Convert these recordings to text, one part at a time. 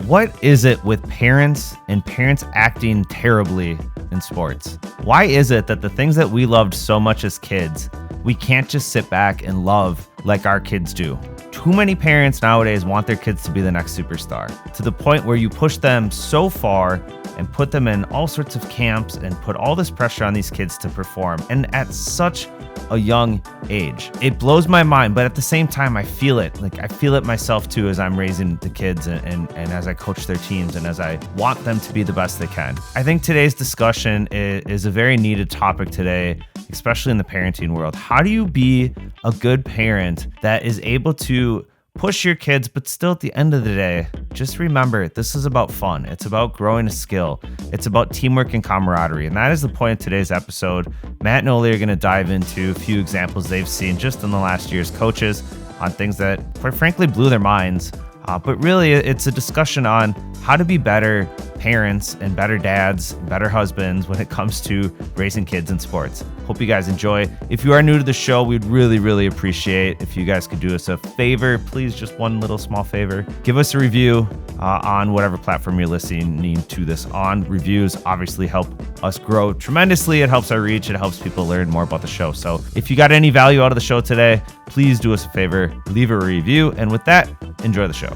What is it with parents and parents acting terribly in sports? Why is it that the things that we loved so much as kids, we can't just sit back and love like our kids do? Too many parents nowadays want their kids to be the next superstar, to the point where you push them so far and put them in all sorts of camps and put all this pressure on these kids to perform, and at such a young age. It blows my mind, but at the same time, I feel it. Like, I feel it myself too as I'm raising the kids and as I coach their teams and as I want them to be the best they can. I think today's discussion is a very needed topic today, especially in the parenting world. How do you be a good parent that is able to push your kids, but still at the end of the day, just remember, this is about fun. It's about growing a skill. It's about teamwork and camaraderie. And that is the point of today's episode. Matt and Oli are going to dive into a few examples they've seen just in the last year as coaches on things that, quite frankly, blew their minds. But really, it's a discussion on how to be better parents and better dads, better husbands when it comes to raising kids in sports. Hope you guys enjoy. If you are new to the show, we'd really, really appreciate if you guys could do us a favor. Please, just one little small favor. Give us a review on whatever platform you're listening to this on. Reviews obviously help us grow tremendously. It helps our reach. It helps people learn more about the show. So if you got any value out of the show today, please do us a favor. Leave a review. And with that, enjoy the show.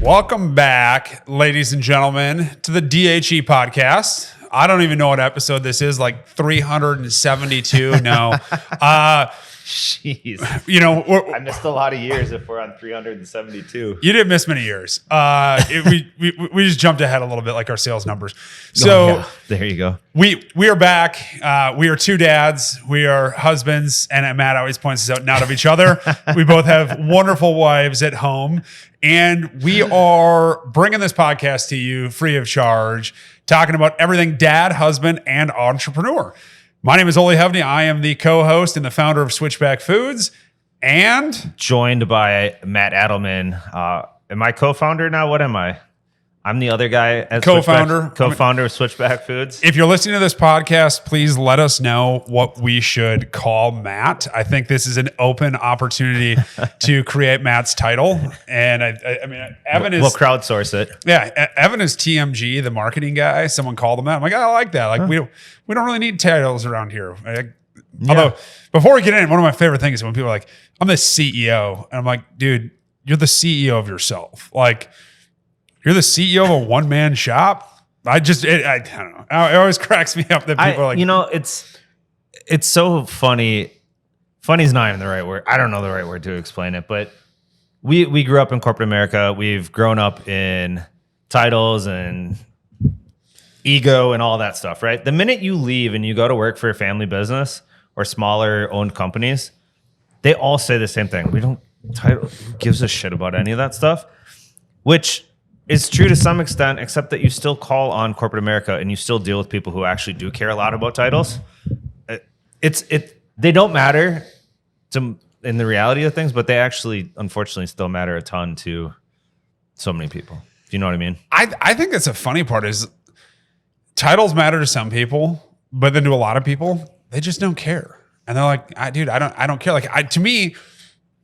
Welcome back, ladies and gentlemen, to the D.H.E. podcast. I don't even know what episode this is, like 372. No. Jeez. You know, I missed a lot of years if we're on 372. You didn't miss many years. We just jumped ahead a little bit, like our sales numbers. So there you go. We are back. We are two dads. We are husbands. And Matt always points this out, not of each other. We both have wonderful wives at home. And we are bringing this podcast to you free of charge, talking about everything dad, husband, and entrepreneur. My name is Oli Hovney. I am the co-host and the founder of Switchback Foods, and joined by Matt Adelman. Am I co-founder now? What am I? I'm the other guy at co-founder of Switchback Foods. If you're listening to this podcast, please let us know what we should call Matt. I think this is an open opportunity to create Matt's title. And I mean, Evan is... We'll crowdsource it. Yeah, Evan is TMG, the marketing guy. Someone called him that. I'm like, I like that. Like, we don't really need titles around here. Although, before we get in, one of my favorite things is when people are like, I'm the CEO. And I'm like, dude, you're the CEO of yourself. Like... You're the CEO of a one-man shop? I don't know. It always cracks me up that people are like... You know, it's so funny. Funny is not even the right word. I don't know the right word to explain it, but we grew up in corporate America. We've grown up in titles and ego and all that stuff, right? The minute you leave and you go to work for a family business or smaller owned companies, they all say the same thing. Who gives a shit about any of that stuff? Which... It's true to some extent, except that you still call on corporate America and you still deal with people who actually do care a lot about titles. They don't matter in the reality of things, but they actually, unfortunately, still matter a ton to so many people. Do you know what I mean? I think that's a funny part is titles matter to some people, but then to a lot of people, they just don't care. And they're like, I don't care. Like, to me,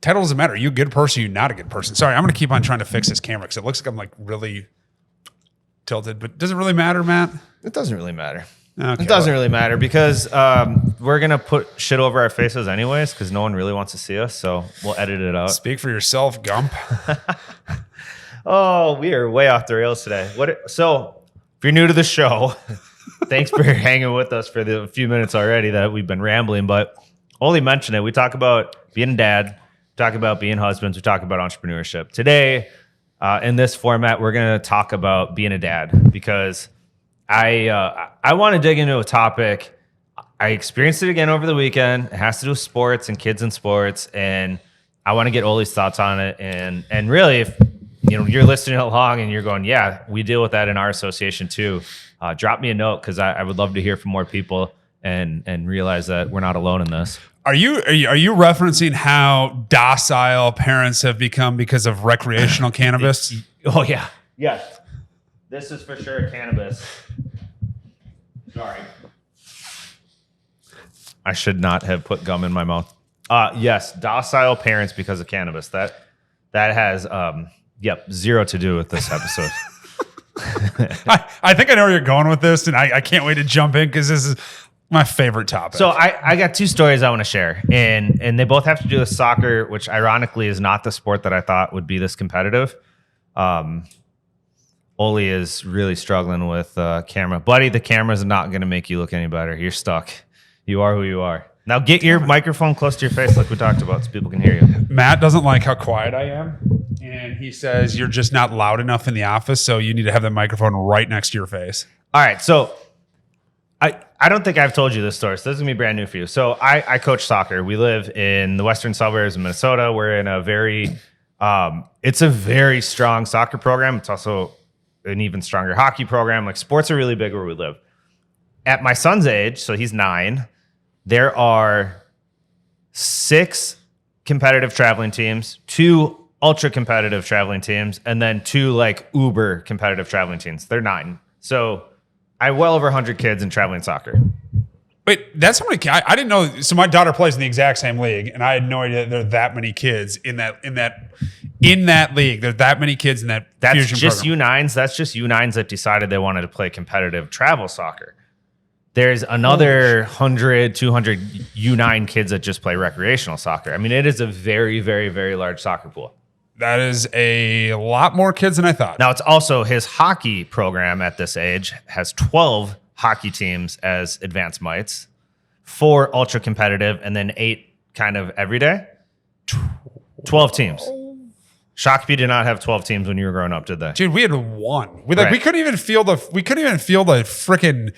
title doesn't matter. Are you a good person? Are you not a good person? Sorry, I'm going to keep on trying to fix this camera because it looks like I'm like really tilted. But does it really matter, Matt? It doesn't really matter. Okay, it doesn't really matter because we're going to put shit over our faces anyways because no one really wants to see us. So we'll edit it out. Speak for yourself, Gump. Oh, we are way off the rails today. So if you're new to the show, thanks for hanging with us for the few minutes already that we've been rambling. But Oli mentioned it. We talk about being a dad. Talk about being husbands. We talk about entrepreneurship. Today, in this format, we're going to talk about being a dad because I want to dig into a topic. I experienced it again over the weekend. It has to do with sports and kids in sports, and I want to get Oli's thoughts on it. And really, if you're listening along and you're going, yeah, we deal with that in our association too. Drop me a note because I would love to hear from more people and realize that we're not alone in this. Are you referencing how docile parents have become because of recreational cannabis? Oh yeah. Yes. This is for sure cannabis. Sorry. I should not have put gum in my mouth. Yes, docile parents because of cannabis. That has zero to do with this episode. I think I know where you're going with this, and I can't wait to jump in because this is my favorite topic. So I got two stories I want to share, and they both have to do with soccer, which ironically is not the sport that I thought would be this competitive. Oli is really struggling with camera. Buddy, the camera's not going to make you look any better. You're stuck. You are who you are. Now get your microphone close to your face like we talked about so people can hear you. Matt doesn't like how quiet I am, and he says you're just not loud enough in the office, so you need to have the microphone right next to your face. All right, so I don't think I've told you this story, so this is going to be brand new for you. So I coach soccer. We live in the western suburbs of Minnesota. We're in a very it's a very strong soccer program. It's also an even stronger hockey program. Like sports are really big where we live. At my son's age, so he's 9, there are 6 competitive traveling teams, 2 ultra competitive traveling teams, and then 2 like uber competitive traveling teams. They're 9. So I have well over 100 kids in traveling soccer. Wait, that's how many? I didn't know. So my daughter plays in the exact same league, and I had no idea there are that many kids in that league. There's that many kids in that. That's fusion just program. U9s. That's just U9s that decided they wanted to play competitive travel soccer. There's another 100, 200 U9 kids that just play recreational soccer. I mean, it is a very, very, very large soccer pool. That is a lot more kids than I thought. Now, it's also his hockey program at this age has 12 hockey teams as advanced mites, 4 ultra competitive, and then 8 kind of everyday. 12 teams. Shakopee did not have 12 teams when you were growing up, did they? Dude, we had 1. We couldn't even feel the freaking.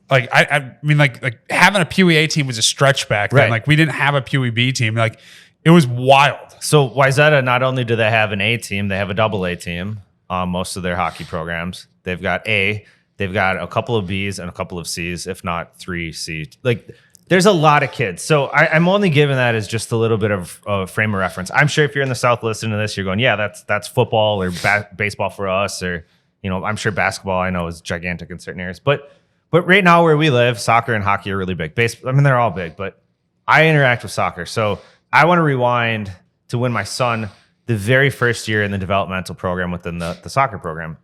Like I mean, like having a Pee Wee A team was a stretch back then. Right. Like we didn't have a Pee Wee B team. Like it was wild. So Wayzata, not only do they have an A team, they have a double A team on most of their hockey programs. They've got A, they've got a couple of Bs and a couple of Cs, if not 3 C. Like there's a lot of kids. So I'm only giving that as just a little bit of a frame of reference. I'm sure if you're in the South listening to this, you're going, yeah, that's football or baseball for us, or I'm sure basketball I know is gigantic in certain areas, But right now where we live, soccer and hockey are really big. They're all big, but I interact with soccer. So I want to rewind to when my son, the very first year in the developmental program within the soccer program.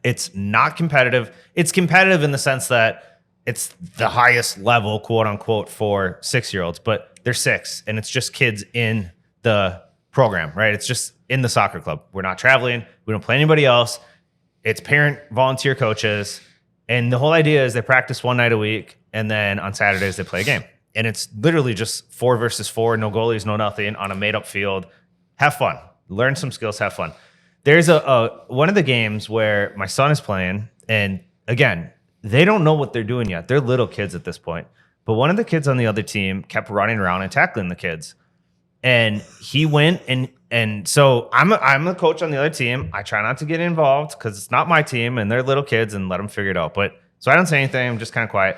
It's not competitive. It's competitive in the sense that it's the highest level, quote unquote, for 6-year-olds, but they're 6 and it's just kids in the program, right? It's just in the soccer club. We're not traveling. We don't play anybody else. It's parent volunteer coaches. And the whole idea is they practice 1 night a week, and then on Saturdays they play a game. And it's literally just 4 versus 4, no goalies, no nothing, on a made-up field. Have fun. Learn some skills, have fun. There's one of the games where my son is playing, and again, they don't know what they're doing yet. They're little kids at this point. But one of the kids on the other team kept running around and tackling the kids. And he went and so I'm the coach on the other team. I try not to get involved because it's not my team and they're little kids and let them figure it out. But so I don't say anything. I'm just kind of quiet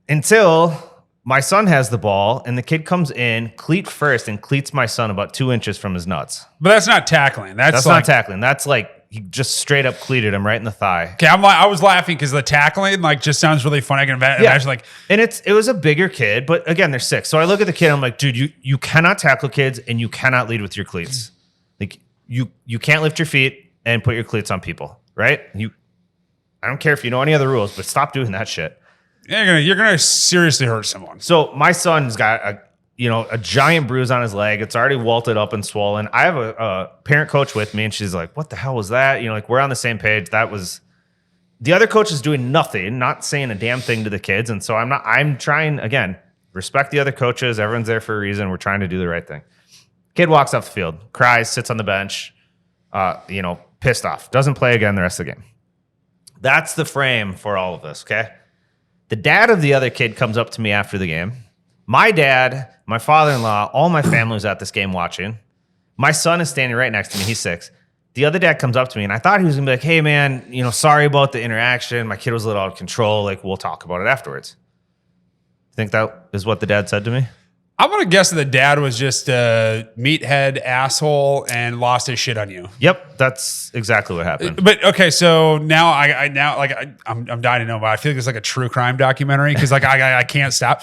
until my son has the ball and the kid comes in cleat first and cleats my son about 2 inches from his nuts. But that's not tackling. That's not tackling. That's like he just straight up cleated him right in the thigh. Okay, I was laughing because the tackling just sounds really funny. I can imagine and it was a bigger kid, but again, they're 6. So I look at the kid, I'm like, dude, you cannot tackle kids and you cannot lead with your cleats. Like you can't lift your feet and put your cleats on people, right? I don't care if you know any other rules, but stop doing that shit. You're gonna seriously hurt someone. So my son's got a giant bruise on his leg. It's already welted up and swollen. I have a parent coach with me, and she's like, what the hell was that? We're on the same page. That was the other coach is doing nothing, not saying a damn thing to the kids. And so I'm trying, again, respect the other coaches. Everyone's there for a reason. We're trying to do the right thing. Kid walks off the field, cries, sits on the bench, pissed off, doesn't play again the rest of the game. That's the frame for all of this, okay? The dad of the other kid comes up to me after the game. My dad, my father-in-law, all my family was at this game watching. My son is standing right next to me. He's 6. The other dad comes up to me, and I thought he was going to be like, hey, man, sorry about the interaction. My kid was a little out of control. Like, we'll talk about it afterwards. Think that is what the dad said to me? I'm going to guess that the dad was just a meathead asshole and lost his shit on you. Yep, that's exactly what happened. But okay, so now I'm dying to know, but I feel like it's like a true crime documentary because I can't stop.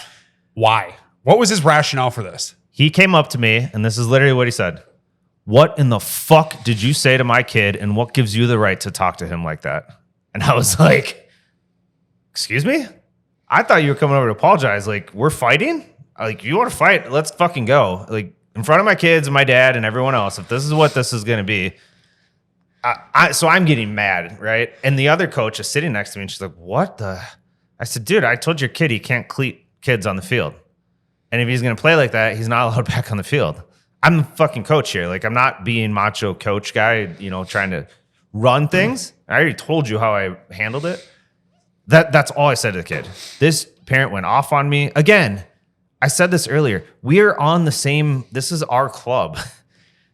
Why? What was his rationale for this? He came up to me, and this is literally what he said. what in the fuck did you say to my kid? And what gives you the right to talk to him like that? And I was like, excuse me? I thought you were coming over to apologize. Like, we're fighting? Like, you want to fight? Let's fucking go. Like, in front of my kids and my dad and everyone else, if this is what this is going to be. So I'm getting mad, right? And the other coach is sitting next to me and she's like, what the? I said, dude, I told your kid he can't cleat kids on the field. And if he's going to play like that, he's not allowed back on the field. I'm the fucking coach here. Like, I'm not being macho coach guy, trying to run things. I already told you how I handled it. That's all I said to the kid. This parent went off on me. Again, I said this earlier. We're on the same, this is our club.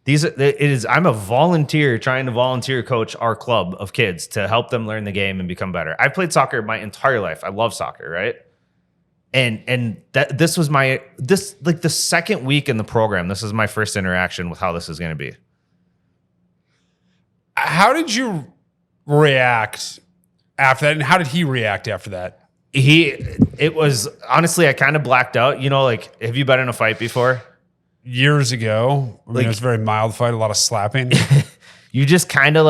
I'm a volunteer trying to volunteer coach our club of kids to help them learn the game and become better. I've played soccer my entire life. I love soccer, right? And this was the second week in the program. This is my first interaction with how this is going to be. How did you react after that? And how did he react after that? It was honestly, I kind of blacked out. Have you been in a fight before? Years ago. I mean, it was a very mild fight, a lot of slapping. You just kind of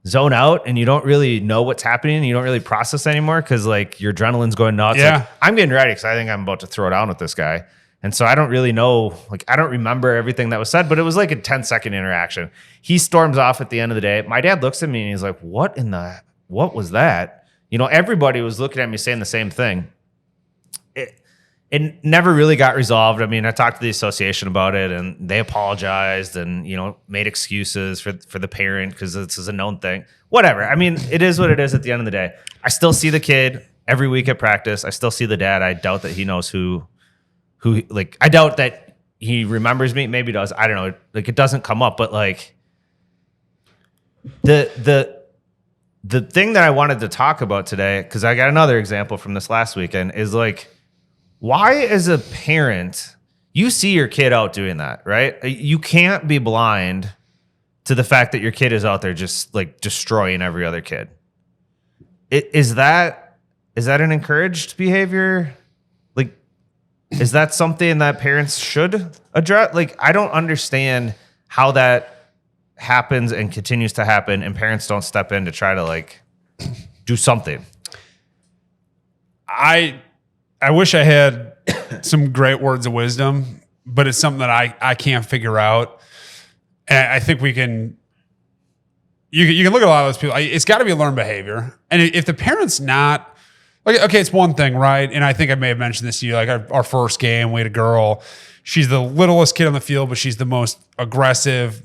zone out and you don't really know what's happening. And you don't really process anymore because your adrenaline's going nuts. Yeah. I'm getting ready because I think I'm about to throw down with this guy. And so I don't really know, I don't remember everything that was said, but it was a 10-second interaction. He storms off at the end of the day. My dad looks at me and he's like, what was that? Everybody was looking at me saying the same thing. It never really got resolved. I mean, I talked to the association about it and they apologized and, made excuses for the parent because this is a known thing. Whatever. I mean, it is what it is at the end of the day. I still see the kid every week at practice. I still see the dad. I doubt that he knows who I doubt that he remembers me. Maybe he does. I don't know. It doesn't come up, but the thing that I wanted to talk about today, because I got another example from this last weekend, is why, as a parent, you see your kid out doing that, right? You can't be blind to the fact that your kid is out there just destroying every other kid. Is that an encouraged behavior? Is that something that parents should address? I don't understand how that happens and continues to happen, and parents don't step in to try to do something. I wish I had some great words of wisdom, but it's something that I can't figure out. And I think you can look at a lot of those people. It's got to be a learned behavior. And if the parent's not, okay, it's one thing, right? And I think I may have mentioned this to you, our first game, we had a girl. She's the littlest kid on the field, but she's the most aggressive,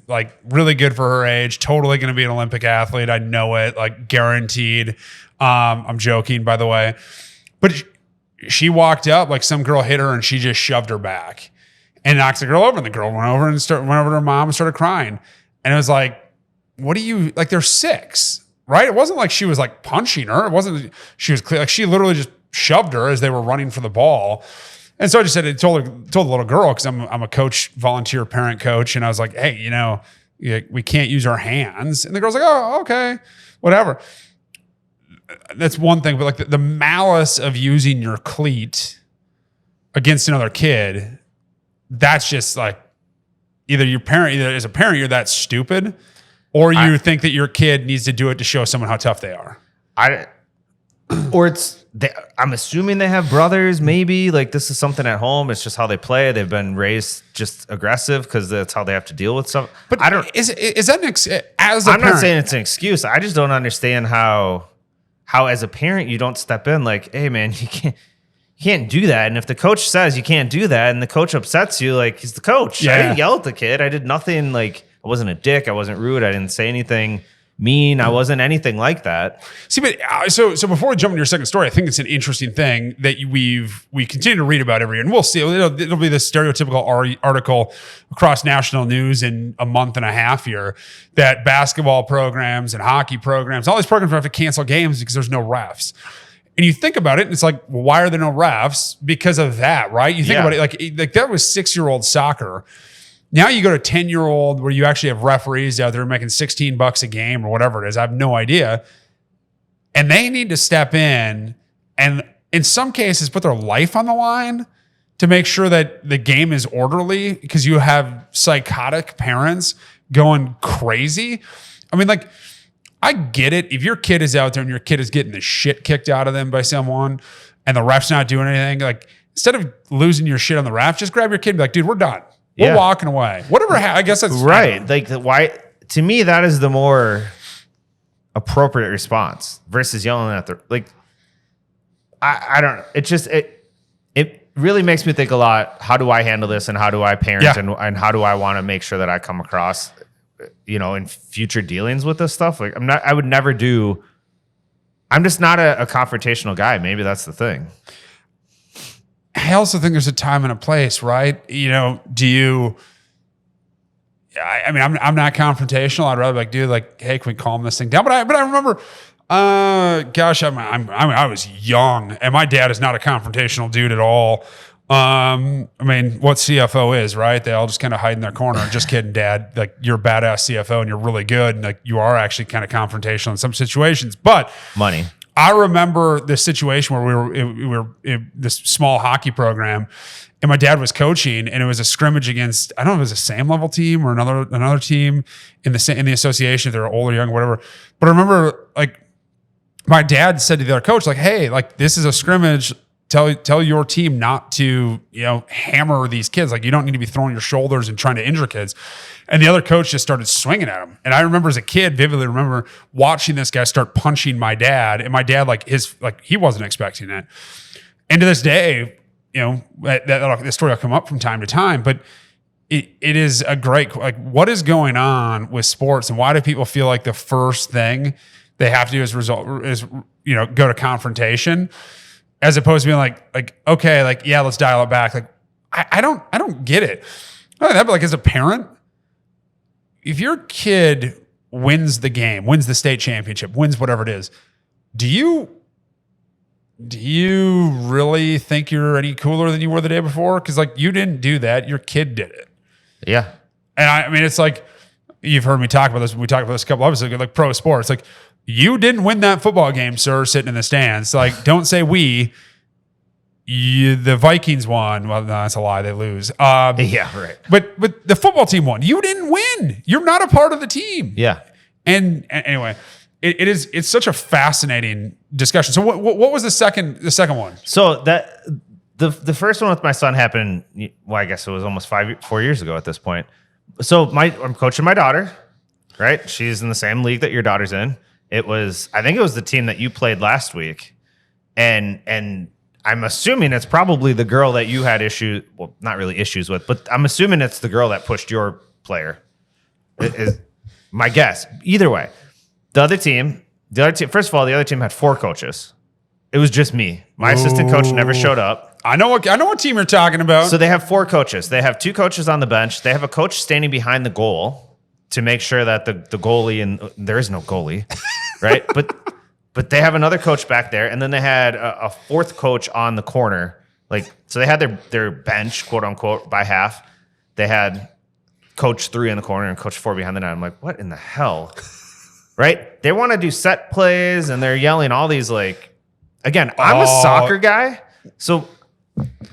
really good for her age, totally going to be an Olympic athlete. I know it, guaranteed. I'm joking, by the way. But she walked up, some girl hit her and she just shoved her back and knocked the girl over. And the girl went over to her mom and started crying. And it was what do you, they're 6, right? It wasn't she was punching her. It wasn't, she was clear. She literally just shoved her as they were running for the ball. And so I just said, told the little girl, because I'm a coach, volunteer parent coach. And I was like, hey, we can't use our hands. And the girl's like, oh, okay, whatever. That's one thing, but the malice of using your cleat against another kid, that's just either as a parent, you're that stupid, or you think that your kid needs to do it to show someone how tough they are. I'm assuming they have brothers, maybe. This is something at home. It's just how they play. They've been raised just aggressive because that's how they have to deal with stuff. But I don't. Is that as a I'm parent, not saying it's an excuse. I just don't understand how as a parent you don't step in hey man, you can't do that. And if the coach says you can't do that and the coach upsets you, he's the coach. Yeah. I didn't yell at the kid. I did nothing. I wasn't a dick. I wasn't rude. I didn't say anything mean. I wasn't anything like that. See, but so before we jump into your second story, I think it's an interesting thing that we continue to read about every year, and we'll see. It'll be this stereotypical article across national news in a month and a half here that basketball programs and hockey programs, all these programs have to cancel games because there's no refs. And you think about it, and it's well, why are there no refs? Because of that, right? You think about it, that was 6-year-old soccer. Now you go to 10-year-old where you actually have referees out there making $16 a game or whatever it is. I have no idea. And they need to step in and in some cases put their life on the line to make sure that the game is orderly, because you have psychotic parents going crazy. I mean, like, I get it. If your kid is out there and your kid is getting the shit kicked out of them by someone and the ref's not doing anything, like, instead of losing your shit on the ref, just grab your kid and be like, dude, we're done. We're walking away. Whatever. I guess that's right. Like, why? To me, that is the more appropriate response versus yelling at the, like, I don't know. It really makes me think a lot. How do I handle this, and how do I parent, and how do I want to make sure that I come across, in future dealings with this stuff? Like, I would never do. I'm just not a confrontational guy. Maybe that's the thing. I also think there's a time and a place, right? Do you? I mean, I'm not confrontational. I'd rather be like, dude, like, hey, can we calm this thing down? But I remember, gosh, I was young, and my dad is not a confrontational dude at all. I mean, what CFO is, right? They all just kind of hide in their corner. Just kidding, Dad. Like, you're a badass CFO, and you're really good, and like, you are actually kind of confrontational in some situations. But money. I remember this situation where we were in this small hockey program, and my dad was coaching, and it was a scrimmage against, I don't know if it was a same level team or another team in the association, if they were old or young, whatever. But I remember, like, my dad said to the other coach, like, hey, like, this is a scrimmage. Tell your team not to, hammer these kids. Like, you don't need to be throwing your shoulders and trying to injure kids. And the other coach just started swinging at him. And I remember as a kid, vividly remember watching this guy start punching my dad. And my dad, he wasn't expecting it. And to this day, this story will come up from time to time, but it is a great, like, what is going on with sports, and why do people feel like the first thing they have to do is go to confrontation, as opposed to being like, okay, like, yeah, let's dial it back. Like, I don't get it. Not only that, but like, as a parent, if your kid wins the game, wins the state championship, wins whatever it is, do you really think you're any cooler than you were the day before? Because, like, you didn't do that. Your kid did it. Yeah. And I mean, it's like, you've heard me talk about this. We talked about this a couple of episodes ago, like pro sports. Like, you didn't win that football game, sir, sitting in the stands. Like, don't say the Vikings won. Well, no, that's a lie. They lose. Yeah, right. But the football team won. You didn't win. You're not a part of the team. Yeah. And anyway, it's such a fascinating discussion. So what was the second one? So that the first one with my son happened, well, I guess it was almost 4 years ago at this point. So I'm coaching my daughter, right? She's in the same league that your daughter's in. I think it was the team that you played last week. And I'm assuming it's probably the girl that you had not really issues with, but I'm assuming it's the girl that pushed your player. Is my guess. Either way, the other team, first of all, the other team had 4 coaches. It was just me. My assistant coach never showed up. I know what team you're talking about. So they have 4 coaches. They have 2 coaches on the bench. They have a coach standing behind the goal to make sure that the goalie, and there is no goalie, right? But they have another coach back there, and then they had a 4th coach on the corner. Like, so they had their bench, quote unquote, by half. They had coach 3 in the corner and coach 4 behind the net. I'm like, what in the hell? Right? They want to do set plays, and they're yelling all these, like, again, I'm a soccer guy, so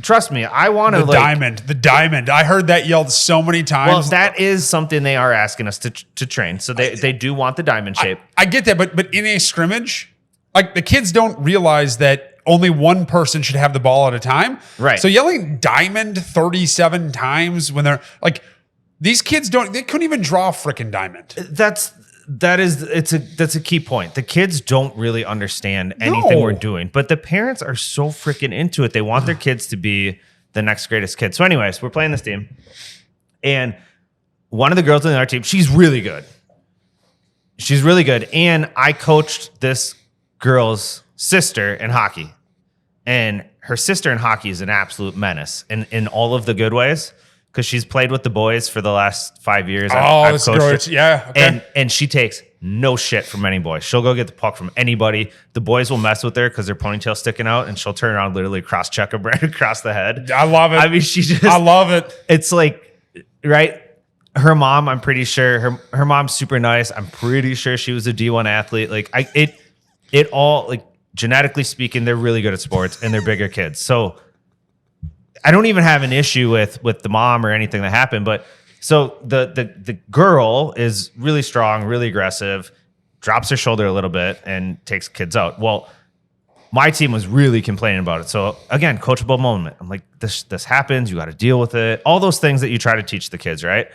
trust me, I want to, the diamond. I heard that yelled so many times. Well, that is something they are asking us to train. So they do want the diamond shape. I get that, but in a scrimmage, like, the kids don't realize that only one person should have the ball at a time. Right. So yelling diamond 37 times when they're like, these kids they couldn't even draw a freaking diamond. That's a key point. The kids don't really understand anything we're doing, but the parents are so freaking into it. They want their kids to be the next greatest kid. So anyways, we're playing this team, and one of the girls on our team, she's really good. And I coached this girl's sister in hockey, and her sister in hockey is an absolute menace in all of the good ways, because she's played with the boys for the last 5 years. I've coached her. Yeah. Okay. And she takes no shit from any boy. She'll go get the puck from anybody. The boys will mess with her because their ponytail's sticking out, and she'll turn around, literally cross-check them right across the head. I love it. I mean, I love it. It's like, right? Her mom, I'm pretty sure, her mom's super nice. I'm pretty sure she was a D1 athlete. Like, it all, like, genetically speaking, they're really good at sports, and they're bigger kids. So I don't even have an issue with the mom or anything that happened, but So the girl is really strong, really aggressive, drops her shoulder a little bit and takes kids out. Well, my team was really complaining about it. So again, coachable moment. I'm like, this happens. You got to deal with it. All those things that you try to teach the kids, right?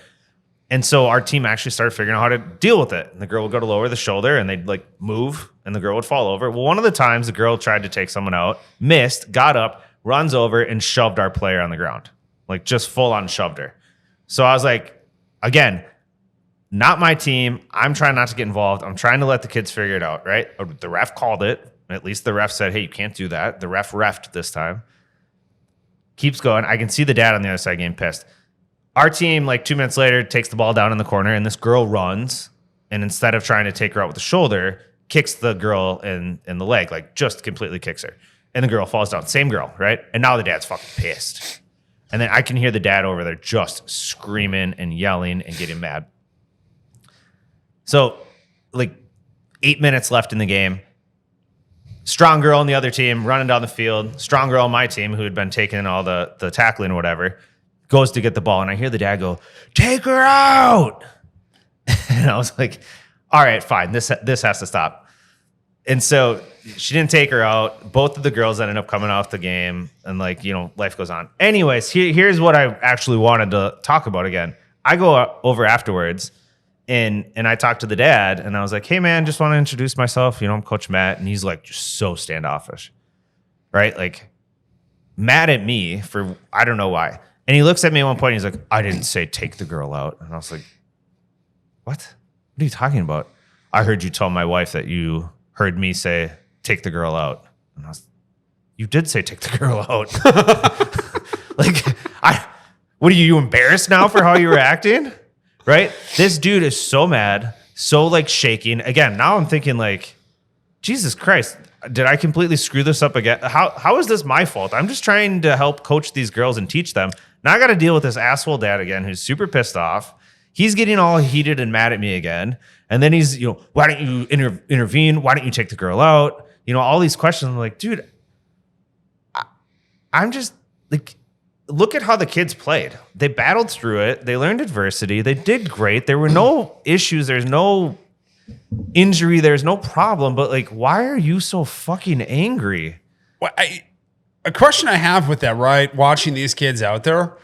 And so our team actually started figuring out how to deal with it. And the girl would go to lower the shoulder and they'd like move and the girl would fall over. Well, one of the times the girl tried to take someone out, missed, got up, runs over and shoved our player on the ground. Like just full on shoved her. So I was like, again, not my team. I'm trying not to get involved. I'm trying to let the kids figure it out, right? The ref called it. At least the ref said, hey, you can't do that. The ref refed this time. Keeps going. I can see the dad on the other side getting pissed. Our team, like 2 minutes later, takes the ball down in the corner, and this girl runs, and instead of trying to take her out with the shoulder, kicks the girl in the leg, like just completely kicks her. And the girl falls down. Same girl, right? And now the dad's fucking pissed. And then I can hear the dad over there just screaming and yelling and getting mad. So, like 8 minutes left in the game. Strong girl on the other team running down the field. Strong girl on my team who had been taking all the tackling or whatever goes to get the ball. And I hear the dad go, take her out. And I was like, all right, fine. This has to stop. And so she didn't take her out. Both of the girls ended up coming off the game and like, life goes on. Anyways, here's what I actually wanted to talk about again. I go over afterwards and I talked to the dad and I was like, hey man, just want to introduce myself. I'm Coach Matt. And he's like, just so standoffish, right? Like mad at me for, I don't know why. And he looks at me at one point and he's like, I didn't say take the girl out. And I was like, what? What are you talking about? I heard you tell my wife that you heard me say take the girl out. And I was, you did say take the girl out. Like, what are you embarrassed now for how you were acting? Right? This dude is so mad, so like shaking. Again, now I'm thinking like, Jesus Christ, did I completely screw this up again? How is this my fault? I'm just trying to help coach these girls and teach them. Now I got to deal with this asshole dad again, who's super pissed off. He's getting all heated and mad at me again. And then he's, why don't you intervene? Why don't you take the girl out? All these questions. I'm like, dude, I'm just like, look at how the kids played. They battled through it. They learned adversity. They did great. There were no issues. There's no injury. There's no problem. But like, why are you so fucking angry? Well, a question I have with that, right? Watching these kids out there,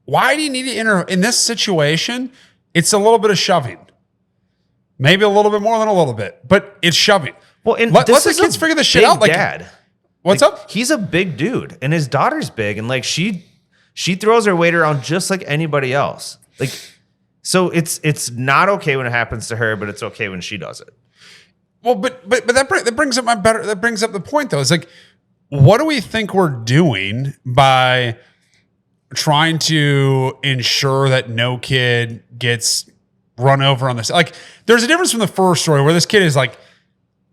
why do you need to in this situation? It's a little bit of shoving. Maybe a little bit more than a little bit, but it's shoving. Well, and let the kids figure this shit out. Like, dad. What's up? He's a big dude, and his daughter's big, and like she throws her weight around just like anybody else. Like, so it's not okay when it happens to her, but it's okay when she does it. Well, but that brings up the point though. It's like, what do we think we're doing by trying to ensure that no kid gets run over on this? Like, there's a difference from the first story where this kid is like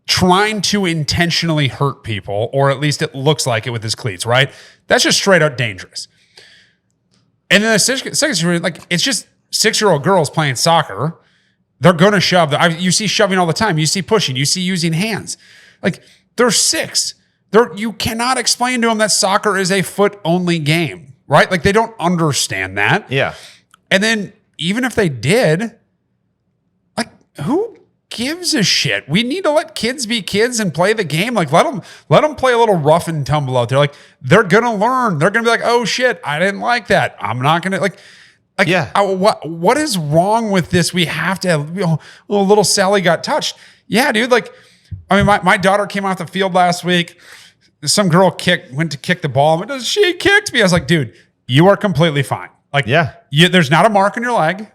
trying to intentionally hurt people, or at least it looks like it with his cleats, right? That's just straight out dangerous. And then the second story, like, it's just 6-year-old girls playing soccer. They're going to shove. You see shoving all the time. You see pushing. You see using hands. Like, they're 6. You cannot explain to them that soccer is a foot-only game, right? Like, they don't understand that. Yeah. And then even if they did, like, who gives a shit? We need to let kids be kids and play the game. Like, let them play a little rough and tumble out there. Like, they're going to learn. They're going to be like, oh shit, I didn't like that. I'm not going to like, yeah. What is wrong with this? We have to have, little Sally got touched. Yeah, dude. Like, I mean, my daughter came off the field last week. Some girl went to kick the ball. And she kicked me. I was like, dude, you are completely fine. Like, yeah, there's not a mark on your leg.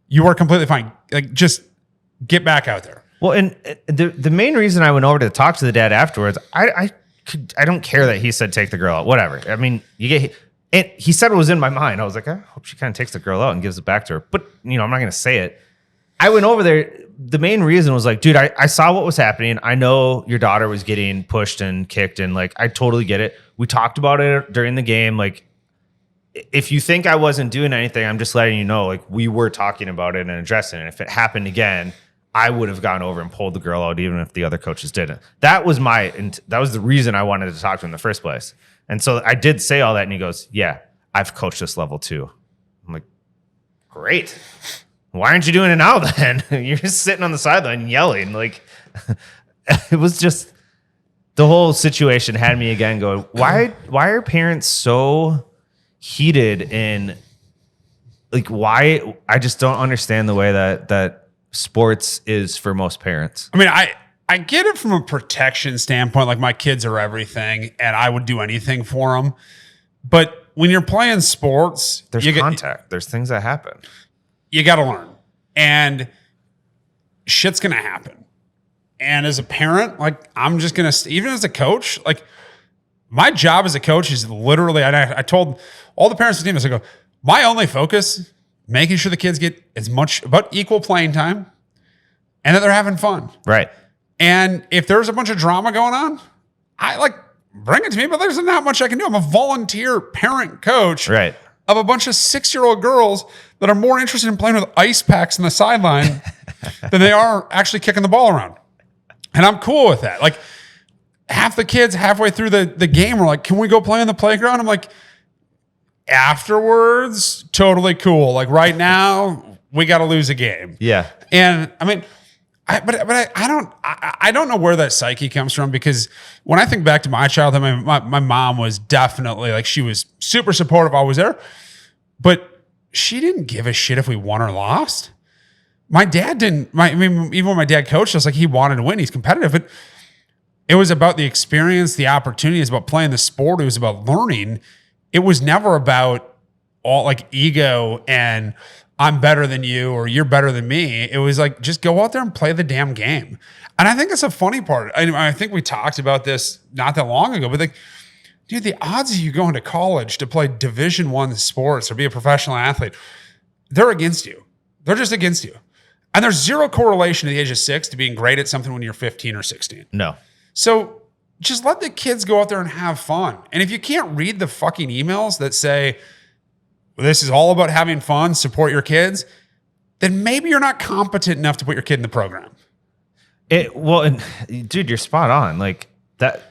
You are completely fine. Like, just get back out there. Well, and the main reason I went over to talk to the dad afterwards, I don't care that he said take the girl out. Whatever. I mean, he said it was in my mind. I was like, I hope she kind of takes the girl out and gives it back to her. But I'm not going to say it. I went over there. The main reason was like, dude, I saw what was happening. I know your daughter was getting pushed and kicked, and like, I totally get it. We talked about it during the game. Like, if you think I wasn't doing anything, I'm just letting you know, like, we were talking about it and addressing it. If it happened again, I would have gone over and pulled the girl out, even if the other coaches didn't. That was the reason I wanted to talk to him in the first place. And so I did say all that, and he goes, yeah, I've coached this level too. I'm like, Great. Why aren't you doing it now then? You're just sitting on the sideline yelling. Like, it was just, the whole situation had me again going, why are parents so heated in, like, why? I just don't understand the way that sports is for most parents. I mean, I get it from a protection standpoint. Like, my kids are everything and I would do anything for them. But when you're playing sports, there's contact. There's things that happen. You got to learn, and shit's going to happen. And as a parent, like, I'm just going to, even as a coach, like, my job as a coach is literally, I told all the parents of the team, I go, my only focus, making sure the kids get as much, about equal playing time, and that they're having fun. Right. And if there's a bunch of drama going on, bring it to me, but there's not much I can do. I'm a volunteer parent coach. Right. Of a bunch of 6-year-old girls that are more interested in playing with ice packs on the sideline than they are actually kicking the ball around. And I'm cool with that. Like, half the kids halfway through the game were like, can we go play on the playground? I'm like, afterwards, totally cool. Like, right now, we got to lose a game. Yeah. And I mean, I don't know where that psyche comes from, because when I think back to my childhood, my mom was definitely, like, she was super supportive, always there, but she didn't give a shit if we won or lost. My dad didn't. Even when my dad coached us, like, he wanted to win, he's competitive, but it was about the experience, the opportunity. It was about playing the sport. It was about learning. It was never about all, like, ego and I'm better than you or you're better than me. It was like, just go out there and play the damn game. And I think that's a funny part. I think we talked about this not that long ago, but, like, dude, the odds of you going to college to play Division I sports or be a professional athlete, they're against you. They're just against you. And there's zero correlation at the age of 6 to being great at something when you're 15 or 16. No. So just let the kids go out there and have fun. And if you can't read the fucking emails that say, this is all about having fun, support your kids, then maybe you're not competent enough to put your kid in the program. And dude, you're spot on. Like, that,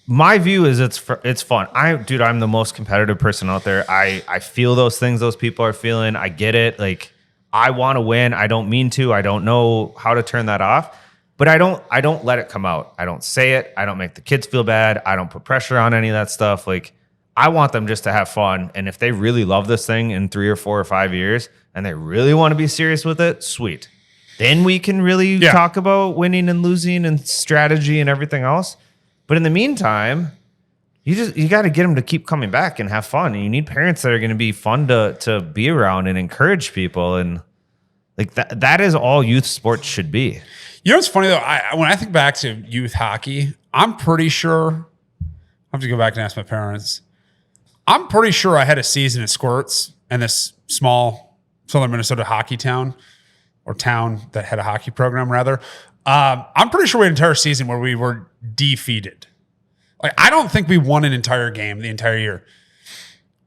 my view is it's fun. I'm the most competitive person out there. I feel those things those people are feeling. I get it. Like, I want to win. I don't mean to. I don't know how to turn that off, but I don't let it come out. I don't say it. I don't make the kids feel bad. I don't put pressure on any of that stuff. Like, I want them just to have fun. And if they really love this thing in 3 or 4 or 5 years and they really want to be serious with it, sweet. Then we can really talk about winning and losing and strategy and everything else. But in the meantime, you got to get them to keep coming back and have fun. And you need parents that are going to be fun to be around and encourage people. And, like, that is all youth sports should be. You know what's funny, though? When I think back to youth hockey, I'm pretty sure, I have to go back and ask my parents. I'm pretty sure I had a season at Squirts in this small southern Minnesota hockey town, or town that had a hockey program, rather. I'm pretty sure we had an entire season where we were defeated. Like, I don't think we won an entire game the entire year.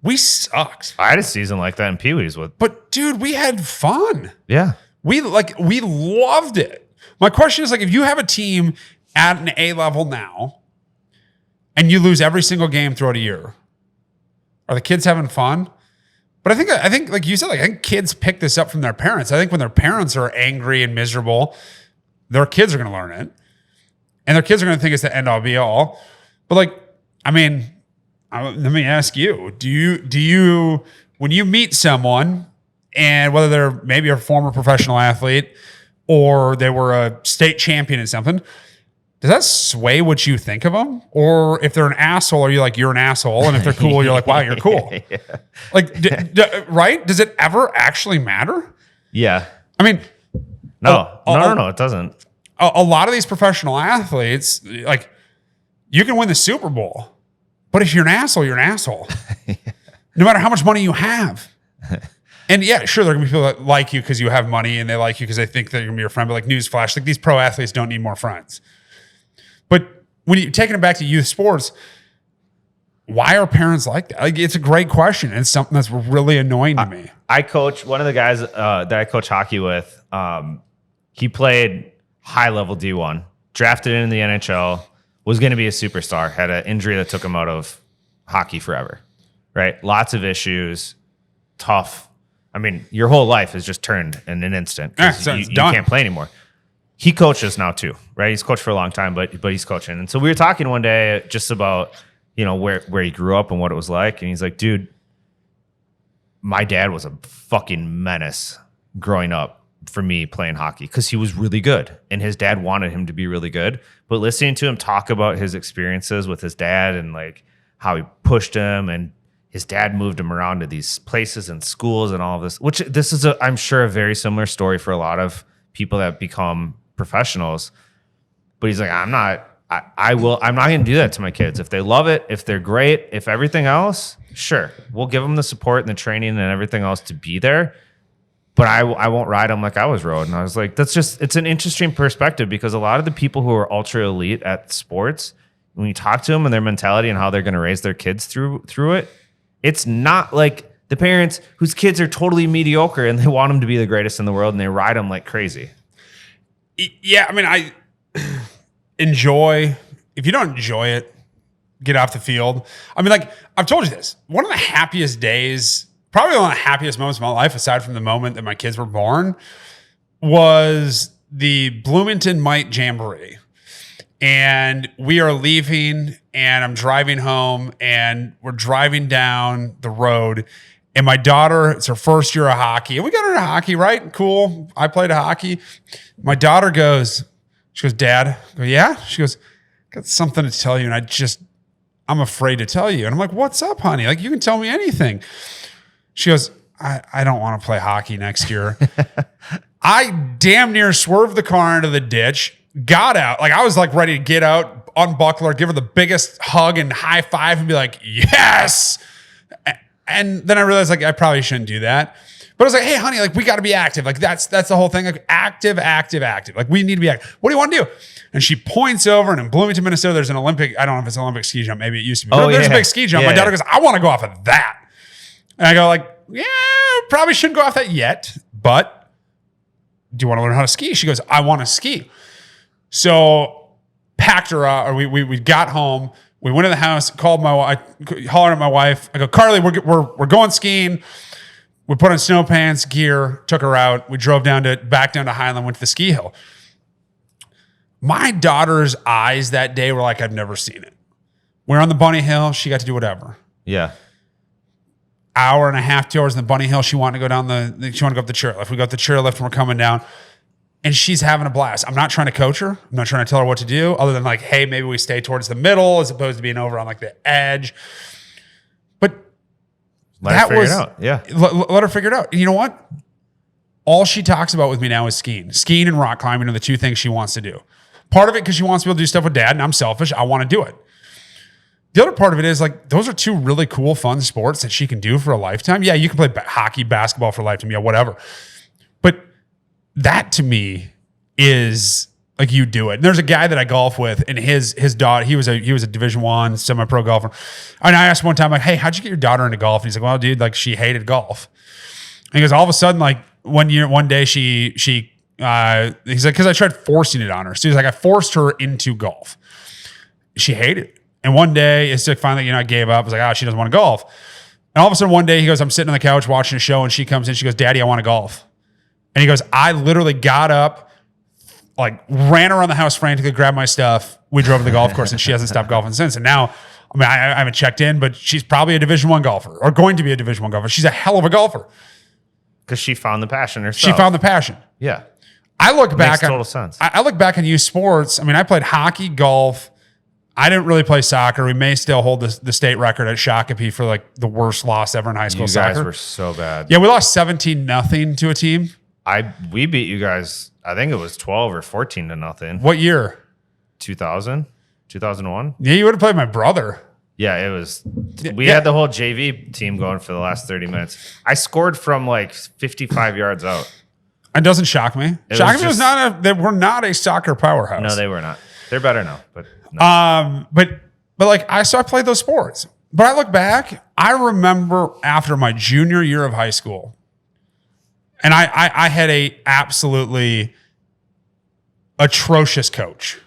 We sucked. I had a season like that in Pee Wee's But dude, we had fun. Yeah. We loved it. My question is, like, if you have a team at an A level now and you lose every single game throughout a year, are the kids having fun? But I think like you said, like, I think kids pick this up from their parents. I think when their parents are angry and miserable, their kids are going to learn it. And their kids are going to think it's the end all be all. But, like, I mean, let me ask you, do you, when you meet someone, and whether they're maybe a former professional athlete or they were a state champion in something, does that sway what you think of them? Or if they're an asshole, are you like, you're an asshole? And if they're cool, you're like, wow, you're cool. Yeah. Like, right? Does it ever actually matter? Yeah. I mean, no, it doesn't. A lot of these professional athletes, like, you can win the Super Bowl, but if you're an asshole, you're an asshole. Yeah. No matter how much money you have. And yeah, sure, there are going to be people that like you because you have money and they like you because they think that you're going to be your friend. But, like, newsflash, like, these pro athletes don't need more friends. But when you're taking it back to youth sports, why are parents like that? Like, it's a great question. And it's something that's really annoying to me. I coach one of the guys that I coach hockey with. He played high level D1, drafted in the NHL, was going to be a superstar, had an injury that took him out of hockey forever, right? Lots of issues. tough. I mean, your whole life is just turned in an instant. 'Cause so you can't play anymore. He coaches now too, right? He's coached for a long time, but he's coaching. And so we were talking one day just about, where he grew up and what it was like. And he's like, dude, my dad was a fucking menace growing up for me playing hockey because he was really good and his dad wanted him to be really good. But listening to him talk about his experiences with his dad and like how he pushed him, and his dad moved him around to these places and schools and all of this, which this is I'm sure a very similar story for a lot of people that become professionals. But he's like, I'm not going to do that to my kids. If they love it, if they're great, if everything else, sure, we'll give them the support and the training and everything else to be there. But I won't ride them like I was rode. And I was like, it's an interesting perspective, because a lot of the people who are ultra elite at sports, when you talk to them and their mentality and how they're going to raise their kids through it, it's not like the parents whose kids are totally mediocre and they want them to be the greatest in the world and they ride them like crazy. Yeah, I mean, I enjoy. If you don't enjoy it, get off the field. I mean, like I've told you this. One of the happiest days, probably one of the happiest moments of my life, aside from the moment that my kids were born, was the Bloomington Mite Jamboree. And we are leaving, and I'm driving home, and we're driving down the road. And my daughter, it's her first year of hockey. And we got her into hockey, right? Cool. I played hockey. My daughter she goes, Dad. I go, yeah? She goes, got something to tell you, and I'm afraid to tell you. And I'm like, what's up, honey? Like, you can tell me anything. She goes, I don't want to play hockey next year. I damn near swerved the car into the ditch, got out. Like, I was like ready to get out, unbuckle her, give her the biggest hug and high five and be like, yes. And then I realized like I probably shouldn't do that. But I was like, hey, honey, like we got to be active. Like that's the whole thing. Like active. Like we need to be active. What do you want to do? And she points over, and in Bloomington, Minnesota, there's an Olympic, I don't know if it's an Olympic ski jump. Maybe it used to be. But there's a big ski jump. My daughter goes, I want to go off of that. And I go like, yeah, probably shouldn't go off that yet. But do you want to learn how to ski? She goes, I want to ski. So packed her up, or we got home. We went in the house, called my wife, hollered at my wife. I go, Carly, we're going skiing. We put on snow pants, gear, took her out. We drove back down to Highland, went to the ski hill. My daughter's eyes that day were like, I've never seen it. We're on the bunny hill. She got to do whatever. Yeah. Hour and a half, 2 hours in the bunny hill. She wanted to go up the chairlift. We got the chairlift and we're coming down. And she's having a blast. I'm not trying to coach her. I'm not trying to tell her what to do, other than like, hey, maybe we stay towards the middle as opposed to being over on like the edge. But let her figure it out. Yeah. Let her figure it out. And you know what? All she talks about with me now is skiing. Skiing and rock climbing are the two things she wants to do. Part of it because she wants to be able to do stuff with Dad, and I'm selfish. I want to do it. The other part of it is like, those are two really cool, fun sports that she can do for a lifetime. Yeah, you can play hockey, basketball for a lifetime. Yeah, whatever. But that to me is like, you do it. And there's a guy that I golf with, and his daughter, he was a Division I semi-pro golfer. And I asked one time, like, hey, how'd you get your daughter into golf? And he's like, well, dude, like she hated golf. And he goes, all of a sudden, like one day he's like, because I tried forcing it on her. So he's like, I forced her into golf. She hated it. And one day it's like finally, I gave up. I was like, she doesn't want to golf. And all of a sudden one day he goes, I'm sitting on the couch watching a show, and she comes in, she goes, Daddy, I want to golf. And he goes, I literally got up, like ran around the house frantically, grabbed my stuff. We drove to the golf course, and she hasn't stopped golfing since. And now, I mean, I haven't checked in, but she's probably a Division I golfer, or going to be a Division I golfer. She's a hell of a golfer. Because she found the passion herself. She found the passion. Yeah. I look back Makes total sense. I look back on youth sports. I mean, I played hockey, golf. I didn't really play soccer. We may still hold the state record at Shakopee for like the worst loss ever in high school soccer. You guys were so bad. Yeah, we lost 17-0 to a team. We beat you guys, I think it was 12 or 14-0. What year? 2000? 2001? Yeah, you would have played my brother. Yeah, it was. We had the whole JV team going for the last 30 minutes. I scored from like 55 yards out. It doesn't shock me. They were not a soccer powerhouse. No, they were not. They're better now, but no. But like I played those sports. But I look back, I remember after my junior year of high school, and I had a absolutely atrocious coach.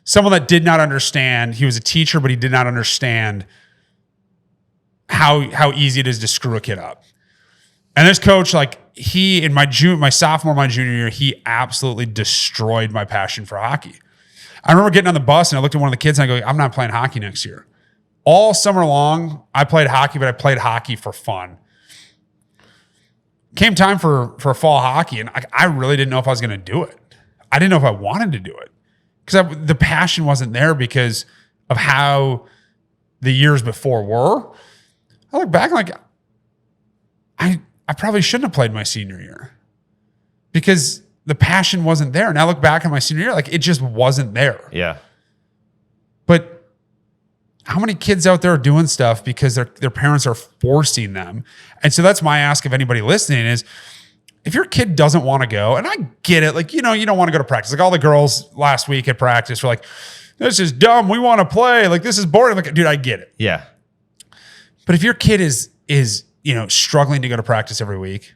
Someone that did not understand. He was a teacher, but he did not understand how easy it is to screw a kid up. And this coach, like he in my sophomore, my junior year, he absolutely destroyed my passion for hockey. I remember getting on the bus and I looked at one of the kids and I go, I'm not playing hockey next year. All summer long, I played hockey, but I played hockey for fun. Came time for fall hockey, and I really didn't know if I was going to do it. I didn't know if I wanted to do it because the passion wasn't there because of how the years before were. I look back like I probably shouldn't have played my senior year because the passion wasn't there. And I look back on my senior year, like it just wasn't there. Yeah. But how many kids out there are doing stuff because their parents are forcing them? And so that's my ask of anybody listening is if your kid doesn't want to go, and I get it, like, you know, you don't want to go to practice. Like all the girls last week at practice were like, this is dumb. We want to play. Like, this is boring. Like, dude, I get it. Yeah. But if your kid is, you know, struggling to go to practice every week,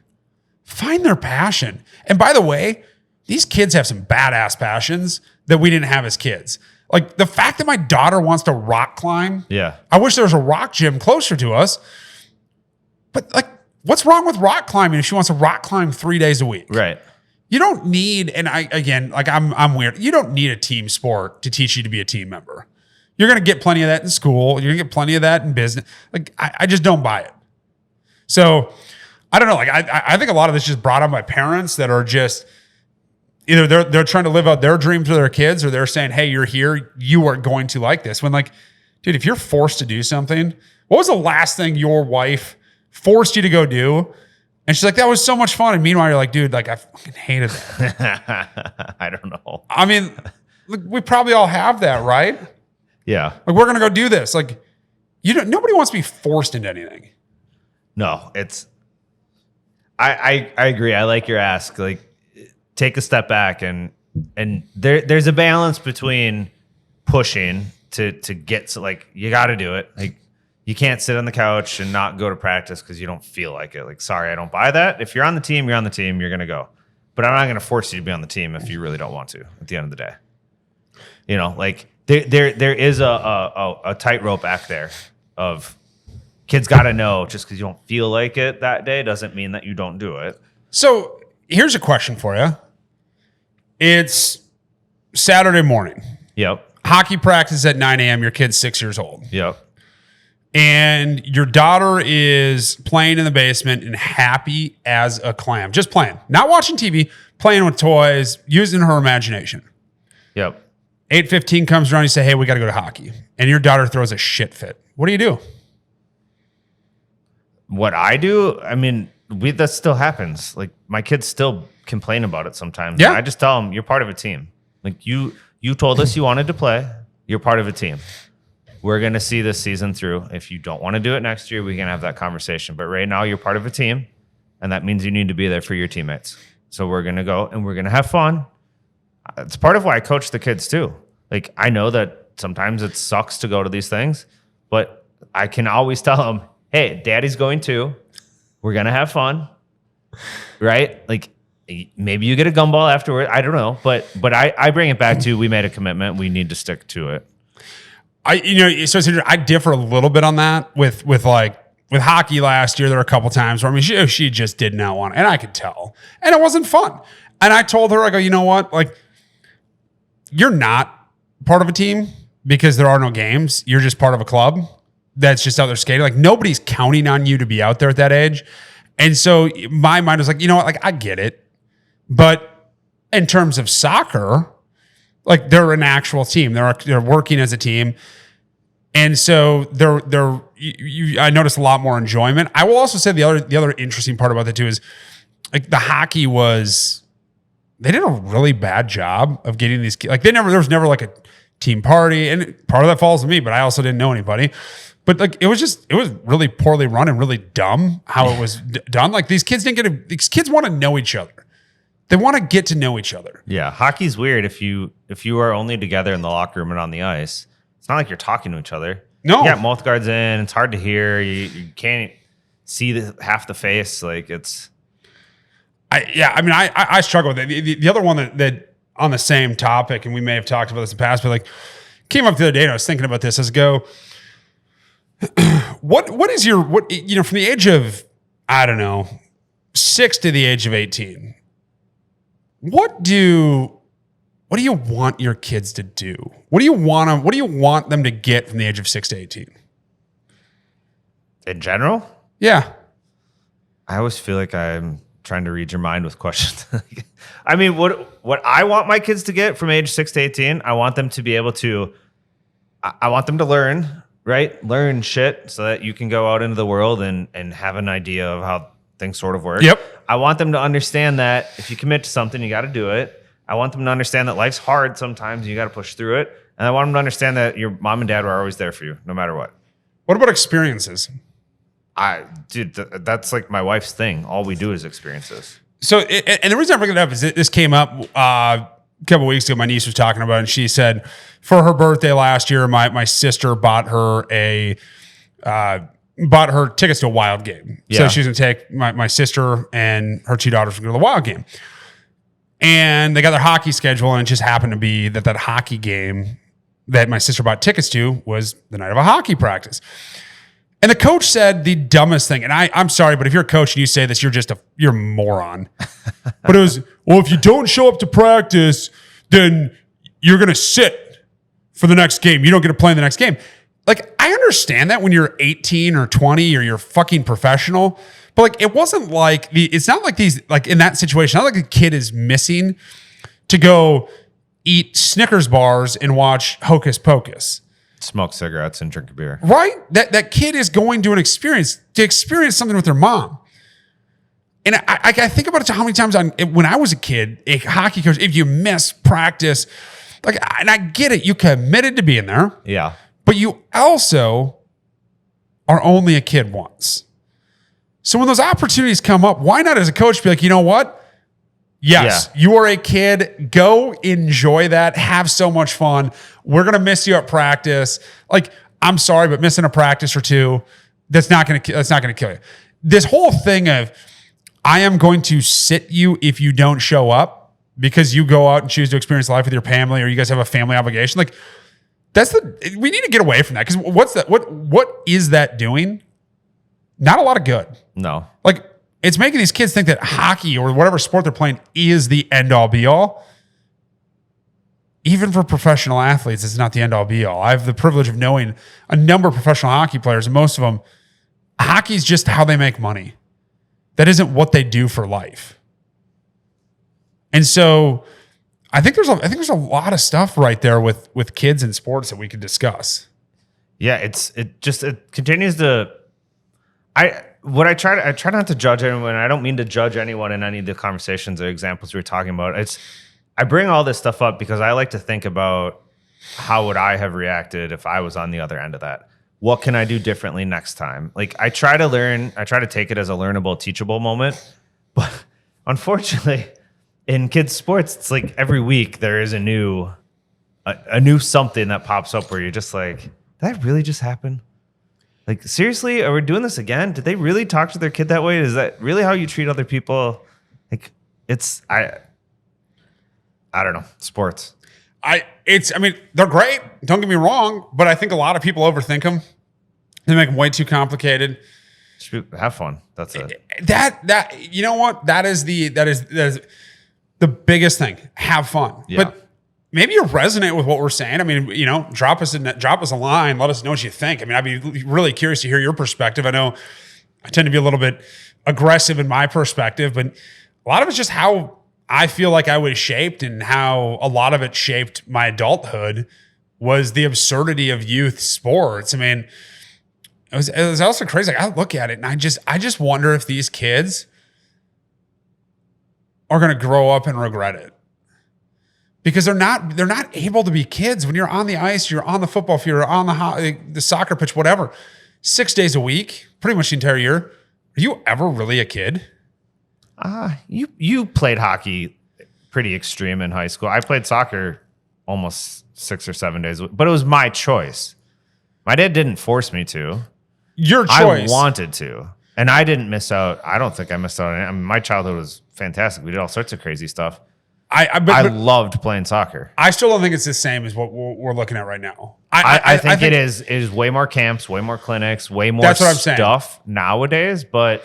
find their passion. And by the way, these kids have some badass passions that we didn't have as kids. Like the fact that my daughter wants to rock climb. Yeah. I wish there was a rock gym closer to us. But like, what's wrong with rock climbing if she wants to rock climb 3 days a week? Right. You don't need, and I'm weird. You don't need a team sport to teach you to be a team member. You're going to get plenty of that in school. You're going to get plenty of that in business. Like, I just don't buy it. So I don't know. Like, I think a lot of this just brought on by parents that are just, either they're trying to live out their dreams with their kids, or they're saying, hey, you're here, you are going to like this. When like, dude, if you're forced to do something, what was the last thing your wife forced you to go do? And she's like, that was so much fun. And meanwhile, you're like, dude, like I fucking hated that. I don't know. I mean, we probably all have that, right? Yeah. Like we're going to go do this. Like nobody wants to be forced into anything. No, I agree. I like your ask. Like, take a step back and there's a balance between pushing to get to, like, you got to do it. Like, you can't sit on the couch and not go to practice because you don't feel like it. Like, sorry, I don't buy that. If you're on the team, you're on the team. You're going to go. But I'm not going to force you to be on the team if you really don't want to at the end of the day. You know, like there is a tightrope act there of kids got to know just because you don't feel like it that day doesn't mean that you don't do it. So here's a question for you. It's Saturday morning. Yep. Hockey practice at 9 a.m. Your kid's 6 years old. Yep. And your daughter is playing in the basement and happy as a clam. Just playing. Not watching TV, playing with toys, using her imagination. Yep. 8:15 comes around, you say, hey, we got to go to hockey. And your daughter throws a shit fit. What do you do? What I do, I mean, that still happens. Like, my kids still complain about it sometimes. Yeah. I just tell them, you're part of a team. Like, you told us you wanted to play. You're part of a team. We're going to see this season through. If you don't want to do it next year, we can have that conversation. But right now, you're part of a team, and that means you need to be there for your teammates. So we're going to go, and we're going to have fun. It's part of why I coach the kids, too. Like, I know that sometimes it sucks to go to these things, but I can always tell them, hey, daddy's going too. We're going to have fun, right? Like, maybe you get a gumball afterward. I don't know. But I bring it back to, we made a commitment. We need to stick to it. I differ a little bit on that with hockey last year. There were a couple times where, I mean, she just did not want it, and I could tell. And it wasn't fun. And I told her, I go, you know what? Like, you're not part of a team because there are no games. You're just part of a club that's just out there skating. Like, nobody's counting on you to be out there at that age. And so my mind was like, you know what? Like, I get it. But in terms of soccer, like, they're an actual team. They're working as a team. And so I noticed a lot more enjoyment. I will also say the other interesting part about that too is, like, the hockey they did a really bad job of getting these kids. Like, there was never like a team party, and part of that falls to me, but I also didn't know anybody. But like, it was really poorly run and really dumb how it was done. Like, these kids want to know each other. They want to get to know each other. Yeah, hockey's weird. If you are only together in the locker room and on the ice, it's not like you're talking to each other. No, you got mouth guards in. It's hard to hear. You can't see half the face. Like, it's. I struggle with it. The other one that on the same topic, and we may have talked about this in the past, but like, came up the other day and I was thinking about this. What is your from the age of, I don't know, 6 to the age of 18, what do you want your kids to do? What do you want them to get from the age of 6 to 18? In general? Yeah. I always feel like I'm trying to read your mind with questions. I mean, what I want my kids to get from age 6 to 18, I want them to be able to, I want them to learn, right? Learn shit so that you can go out into the world and have an idea of how things sort of work. Yep. I want them to understand that if you commit to something, you got to do it. I want them to understand that life's hard sometimes and you got to push through it. And I want them to understand that your mom and dad were always there for you, no matter what. What about experiences? Dude, that's like my wife's thing. All we do is experiences. So, and the reason I bring it up is this came up a couple of weeks ago. My niece was talking about it, and she said for her birthday last year, my sister bought her tickets to a Wild game. Yeah. So she's going to take my sister and her 2 daughters to go to the Wild game. And they got their hockey schedule, and it just happened to be that hockey game that my sister bought tickets to was the night of a hockey practice. And the coach said the dumbest thing. And I'm sorry, but if you're a coach and you say this, you're a moron. But it was, well, if you don't show up to practice, then you're going to sit for the next game. You don't get to play in the next game. Like, I understand that when you're 18 or 20 or you're fucking professional, but like, it wasn't like it's not like these, like in that situation, not like a kid is missing to go eat Snickers bars and watch Hocus Pocus. Smoke cigarettes and drink a beer. Right? That kid is going to experience something with their mom. And I think about it how many times when I was a kid, a hockey coach, if you miss practice, and I get it, you committed to being there. Yeah. But you also are only a kid once. So when those opportunities come up, why not as a coach be like, you know what? Yes, You are a kid. Go enjoy that. Have so much fun. We're going to miss you at practice. Like, I'm sorry, but missing a practice or two, that's not going to kill you. This whole thing of I am going to sit you if you don't show up because you go out and choose to experience life with your family or you guys have a family obligation. Like, we need to get away from that because what is that doing? Not a lot of good. No. Like, it's making these kids think that hockey or whatever sport they're playing is the end-all, be-all. Even for professional athletes, it's not the end-all, be-all. I have the privilege of knowing a number of professional hockey players, and most of them, hockey's just how they make money. That isn't what they do for life. And so I think there's a lot of stuff right there with kids in sports that we could discuss. Yeah, it continues to I try not to judge anyone. I don't mean to judge anyone in any of the conversations or examples we were talking about. I bring all this stuff up because I like to think about how would I have reacted if I was on the other end of that. What can I do differently next time? Like, I try to take it as a learnable, teachable moment. But unfortunately, in kids sports, it's like every week there is a new something that pops up where you're just like, did that really just happen? Like, seriously, are we doing this again? Did they really talk to their kid that way? Is that really how you treat other people? Like, I don't know. Sports. They're great. Don't get me wrong, but I think a lot of people overthink them. They make them way too complicated. Have fun. That's it. That you know what? That is the biggest thing. Have fun. Yeah. But maybe you resonate with what we're saying. I mean, drop us a line. Let us know what you think. I mean, I'd be really curious to hear your perspective. I know I tend to be a little bit aggressive in my perspective, but a lot of it's just how I feel like I was shaped and how a lot of it shaped my adulthood was the absurdity of youth sports. I mean, it was also crazy. Like, I look at it and I just wonder if these kids are going to grow up and regret it. Because they're not able to be kids when you're on the ice, you're on the football field, you're on the soccer pitch, whatever, 6 days a week, pretty much the entire year. Are you ever really a kid? You played hockey pretty extreme in high school. I played soccer almost 6 or 7 days, but it was my choice. My dad didn't force me to. Your choice. I wanted to, and I didn't miss out. I don't think I missed out on it. I mean, my childhood was fantastic. We did all sorts of crazy stuff. I loved playing soccer. I still don't think it's the same as what we're looking at right now. I think it is way more camps, way more clinics, way more that's what I'm saying. Stuff nowadays. But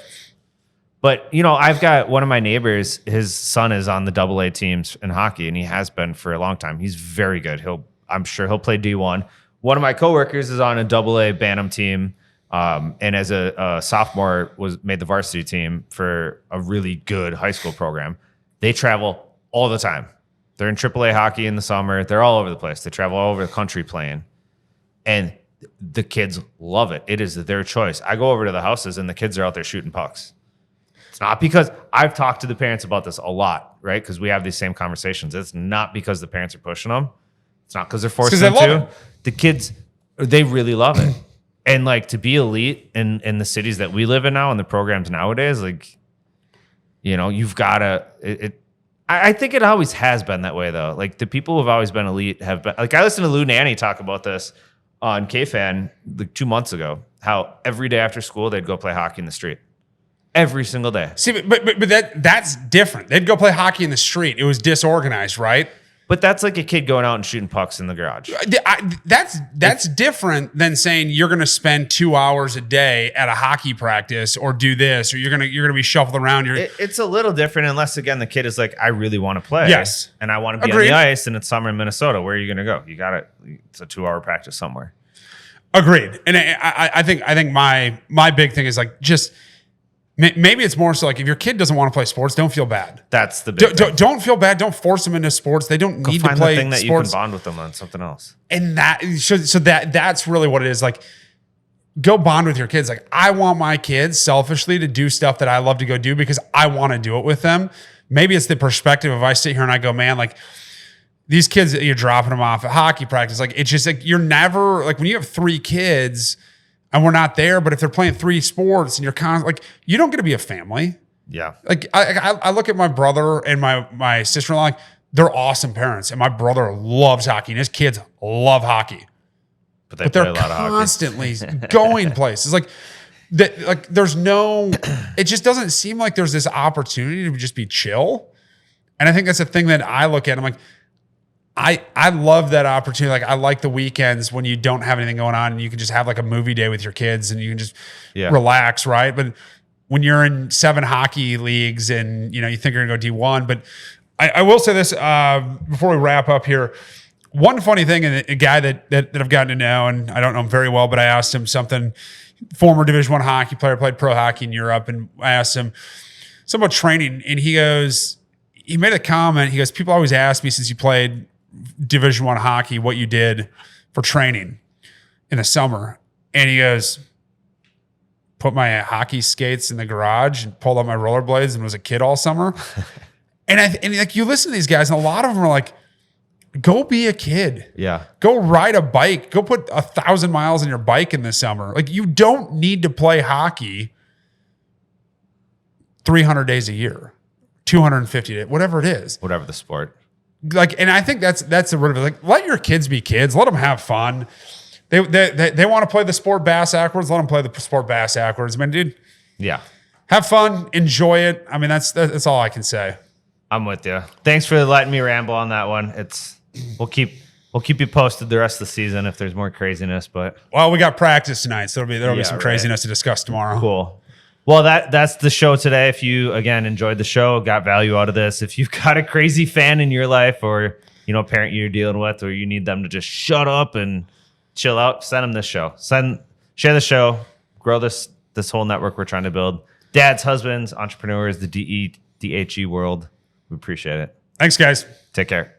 But, I've got one of my neighbors, his son is on the AA teams in hockey, and he has been for a long time. He's very good. I'm sure he'll play D1. One of my coworkers is on a AA Bantam team, and as a sophomore made the varsity team for a really good high school program. They travel all the time. They're in AAA hockey in the summer. They're all over the place. They travel all over the country playing. And the kids love it. It is their choice. I go over to the houses, and the kids are out there shooting pucks. It's not because I've talked to the parents about this a lot, right? Because we have these same conversations. It's not because the parents are pushing them. It's not because they're forcing them to. The kids, they really love it. And like to be elite in the cities that we live in now and the programs nowadays, like, you've got to. I think it always has been that way though. Like the people who've always been elite have been. Like I listened to Lou Nanny talk about this on KFan like 2 months ago. How every day after school they'd go play hockey in the street. Every single day. See, but that's different. They'd go play hockey in the street. It was disorganized, right? But that's like a kid going out and shooting pucks in the garage. That's different than saying you're going to spend 2 hours a day at a hockey practice or do this, or you're going to be shuffled around. It's a little different unless again the kid is like, I really want to play. Yes, and I want to be on the ice, and it's summer in Minnesota. Where are you going to go? You got it. It's a 2-hour practice somewhere. Agreed. And I think my big thing is like just. Maybe it's more so like if your kid doesn't want to play sports, don't feel bad. That's the big thing. Don't feel bad. Don't force them into sports. They don't need to play the thing that sports. You can bond with them on something else. And that's really what it is. Like, go bond with your kids. Like, I want my kids selfishly to do stuff that I love to go do because I want to do it with them. Maybe it's the perspective of I sit here and I go, man, like these kids, you're dropping them off at hockey practice. Like, it's just like you're never like when you have 3 kids. And we're not there, but if they're playing 3 sports and you're like, you don't get to be a family. Yeah. Like I look at my brother and my sister-in-law, like they're awesome parents. And my brother loves hockey and his kids love hockey. But they're play a lot of constantly going places. Like there's no, it just doesn't seem like there's this opportunity to just be chill. And I think that's the thing that I look at. I'm like, I love that opportunity. Like I like the weekends when you don't have anything going on and you can just have like a movie day with your kids and you can just relax, right? But when you're in 7 hockey leagues and you think you're gonna go D1, but I will say this before we wrap up here. One funny thing, and a guy that I've gotten to know, and I don't know him very well, but I asked him something. Former Division I hockey player, played pro hockey in Europe, and I asked him something about training, and he made a comment. He goes, "People always ask me since you played Division I hockey what you did for training in the summer," and he goes, "Put my hockey skates in the garage and pulled out my rollerblades and was a kid all summer." and like you listen to these guys, and a lot of them are like, "Go be a kid. Yeah. Go ride a bike. Go put 1,000 miles on your bike in the summer. Like you don't need to play hockey 300 days a year, 250 days, whatever it is, whatever the sport." Like, and I think that's the root of it. Like, let your kids be kids. Let them have fun. They want to play the sport bass backwards. Let them play the sport bass backwards. I mean, dude. Yeah. Have fun. Enjoy it. I mean, that's all I can say. I'm with you. Thanks for letting me ramble on that one. We'll keep you posted the rest of the season if there's more craziness. But we got practice tonight, so there'll be some craziness to discuss tomorrow. Cool. Well, that's the show today. If you, again, enjoyed the show, got value out of this, if you've got a crazy fan in your life or, a parent you're dealing with, or you need them to just shut up and chill out, send them this show. Share the show, grow this whole network we're trying to build. Dads, husbands, entrepreneurs, the D.H.E world. We appreciate it. Thanks, guys. Take care.